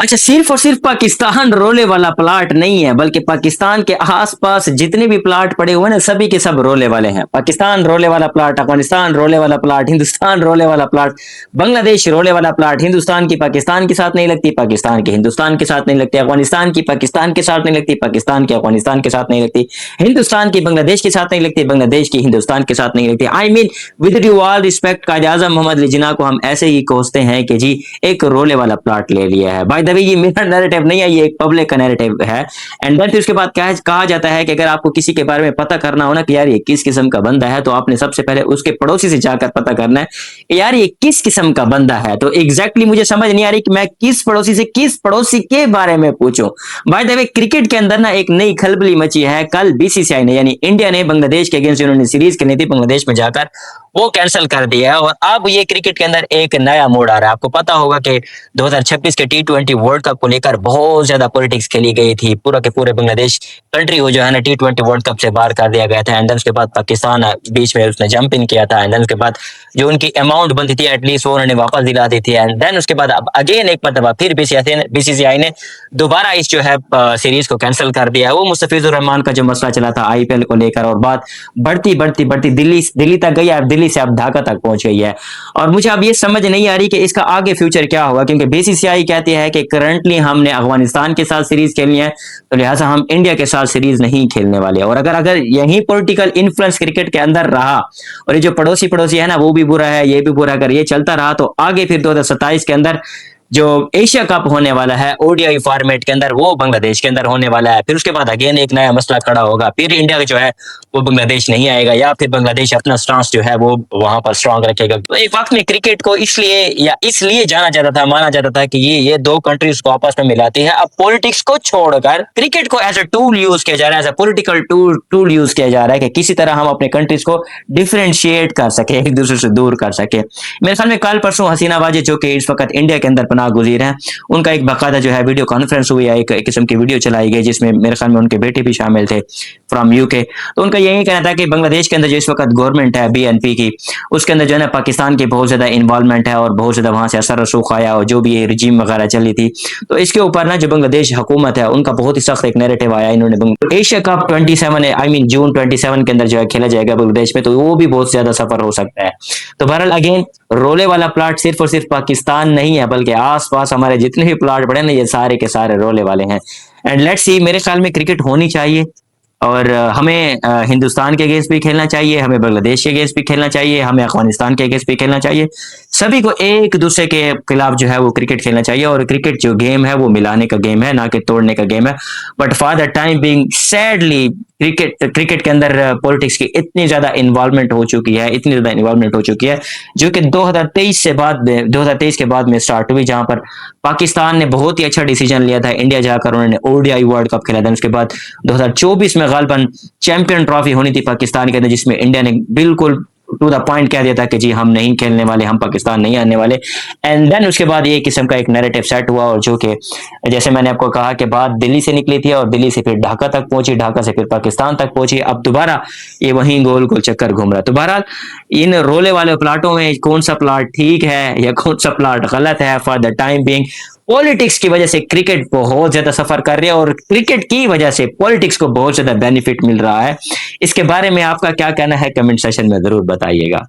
अच्छा, सिर्फ और सिर्फ पाकिस्तान रोले वाला प्लाट नहीं है, बल्कि पाकिस्तान के आसपास जितने भी प्लाट पड़े हुए हैं ना, सभी के सब रोले वाले हैं। पाकिस्तान रोले वाला प्लाट, अफगानिस्तान रोले वाला प्लाट, हिंदुस्तान रोले वाला प्लाट, बांग्लादेश रोले वाला प्लाट। हिंदुस्तान की पाकिस्तान के साथ नहीं लगती, पाकिस्तान की हिंदुस्तान के साथ नहीं लगती, अफगानिस्तान की पाकिस्तान के साथ नहीं लगती, पाकिस्तान की अफगानिस्तान के साथ नहीं लगती, हिंदुस्तान की बांग्लादेश के साथ नहीं लगती, बांग्लादेश की हिंदुस्तान के साथ नहीं लगती। I mean with due all respect, Quaid Azam Mohammad Ali Jinnah को हम ऐसे ही कोसते हैं कि जी एक रोले वाला प्लाट ले लिया है। बाय द वे, ये मेरा नैरेटिव नहीं है, ये एक पब्लिक का नैरेटिव है। एंड देन फिर उसके बाद क्या कहा जाता है कि अगर आपको किसी के बारे में पता करना हो ना कि यार ये किस किस्म का बंदा है, तो आपने सबसे पहले उसके पड़ोसी से जाकर पता करना है कि यार ये किस किस्म का बंदा है। तो एग्जैक्टली मुझे समझ नहीं आ रही कि मैं किस पड़ोसी से किस पड़ोसी के बारे में पूछूं। बाय द वे, क्रिकेट के अंदर ना एक नई खलबली मची है। कल बीसीसीआई ने यानी इंडिया ने बांग्लादेश के अगेंस्ट उन्होंने सीरीज खेलनी थी बांग्लादेश में जाकर, वो कैंसिल कर दिया है। और अब ये क्रिकेट के अंदर एक नया मोड़ आ रहा है। आपको पता होगा कि 2026 के T20 वर्ल्ड कप को लेकर बहुत ज्यादा पॉलिटिक्स खेली गई थी। पूरा के पूरे बांग्लादेश कंट्री को जो है ना T20 वर्ल्ड कप से बाहर कर दिया गया था। एंड उसके बाद पाकिस्तान बीच में उसने जंप इन किया था। एंड उसके बाद जो उनकी अमाउंट बनती थी एटलीस्ट वो उन्होंने वापस दिला दी थी। एंड देन उसके बाद अब अगेन एक मरतबा फिर बीसीसीआई ने दोबारा इस जो है सीरीज को कैंसिल कर दिया है। वो मुस्तफिजुर रहमान का जो मसला चला था आईपीएल को लेकर, और बात बढ़ती बढ़ती बढ़ती दिल्ली तक गई, अब दिल्ली से अब ढाका तक पहुंच गई है। और मुझे अब ये समझ नहीं आ रही कि इसका आगे फ्यूचर क्या होगा, क्योंकि बीसीसीआई कहती है कि करंटली हमने अफगानिस्तान के साथ सीरीज खेलनी है, तो लिहाजा हम इंडिया के साथ सीरीज नहीं खेलने वाले। और अगर अगर यही पॉलिटिकल इन्फ्लुएंस क्रिकेट के अंदर रहा और ये जो पड़ोसी पड़ोसी है ना वो भी बुरा है ये भी बुरा, अगर ये चलता रहा तो आगे फिर 2027 के अंदर जो एशिया कप होने वाला है ओडीआई फॉर्मेट के अंदर, वो बांग्लादेश के अंदर होने वाला है। फिर उसके बाद अगेन एक नया मसला खड़ा होगा, फिर इंडिया जो है वो बांग्लादेश नहीं आएगा, या फिर बांग्लादेश अपना स्टांस जो है वो वहां पर स्ट्रांग रखेगा। तो एक वक्त में क्रिकेट को इसलिए जाना जाता था, माना जाता था कि ये दो कंट्रीज को आपस में मिलाती है। अब पॉलिटिक्स को छोड़कर क्रिकेट को एज ए टूल यूज किया जा रहा है, as a political tool use किया जा रहा है कि किसी तरह हम अपने कंट्रीज को डिफरेंशिएट कर सके, एक दूसरे से दूर कर सके। मेरे ख्याल में कल परसों हसीना वाजिद जो कि इस वक्त इंडिया के अंदर गुज़ीर हैं, उनका एक बाकायदा जो है वीडियो कॉन्फ्रेंस हुई है, एक किस्म की वीडियो चलाई गई जिसमें मेरे ख्याल में उनके बेटे भी शामिल थे फ्रॉम यूके। तो उनका यही कहना था कि बांग्लादेश के अंदर जो इस वक्त गवर्नमेंट है बीएनपी की, उसके अंदर जो है ना पाकिस्तान की बहुत ज्यादा इन्वॉल्वमेंट है और बहुत ज्यादा वहां से असर रसूख आया, और जो भी ये रिजीम वगैरह चली थी, तो इसके ऊपर ना जो बांग्लादेश हुकूमत है उनका बहुत ही सख्त एक नैरेटिव आया। इन्होंने एशिया कप 27 आई मीन जून 27 के अंदर जो है खेला जाएगा बांग्लादेश में, तो वो भी बहुत ज्यादा सफर हो सकता है। तो बहरहाल अगेन रोले वाला प्लाट सिर्फ और सिर्फ पाकिस्तान नहीं है, बल्कि आसपास हमारे जितने भी प्लाट पड़े ना ये सारे के सारे रोले वाले हैं। एंड लेट्स सी, मेरे ख्याल में क्रिकेट होनी चाहिए, और हमें हिंदुस्तान के अगेंस्ट भी खेलना चाहिए, हमें बांग्लादेश के अगेंस्ट भी खेलना चाहिए, हमें अफगानिस्तान के अगेंस्ट भी खेलना चाहिए। सभी को एक दूसरे के खिलाफ जो है वो क्रिकेट खेलना चाहिए। और क्रिकेट जो गेम है वो मिलाने का गेम है, ना कि तोड़ने का गेम है। But for the time being sadly cricket के अंदर पॉलिटिक्स की इतनी ज्यादा इन्वॉल्वमेंट हो चुकी है, इतनी ज्यादा इन्वॉल्वमेंट हो चुकी है, जो कि 2023 के बाद में स्टार्ट हुई, जहां पर पाकिस्तान ने बहुत ही अच्छा डिसीजन लिया था, इंडिया जाकर उन्होंने ओडीआई वर्ल्ड कप खेला था। उसके बाद 2024 में गालबन चैंपियन ट्रॉफी होनी थी पाकिस्तान के अंदर, जिसमें इंडिया ने बिल्कुल टू द पॉइंट कह दिया था कि जी हम नहीं खेलने वाले, हम पाकिस्तान नहीं आने वाले। एंड देन उसके बाद ये किस्म का एक नैरेटिव सेट हुआ, और जो कि जैसे मैंने आपको कहा कि बात दिल्ली से निकली थी, और दिल्ली से फिर ढाका तक पहुंची, ढाका से फिर पाकिस्तान तक पहुंची, अब दोबारा ये वहीं गोल गोल चक्कर घूम रहा। तो बहरहाल इन रोले वाले प्लाटों में कौन सा प्लाट ठीक है या कौन सा प्लाट गलत है, for the time being politics की वजह से क्रिकेट बहुत ज्यादा सफर कर रही है, और क्रिकेट की वजह से पॉलिटिक्स को बहुत ज्यादा बेनिफिट मिल रहा है। इसके बारे में आपका क्या कहना है, कमेंट सेशन में जरूर बताइएगा।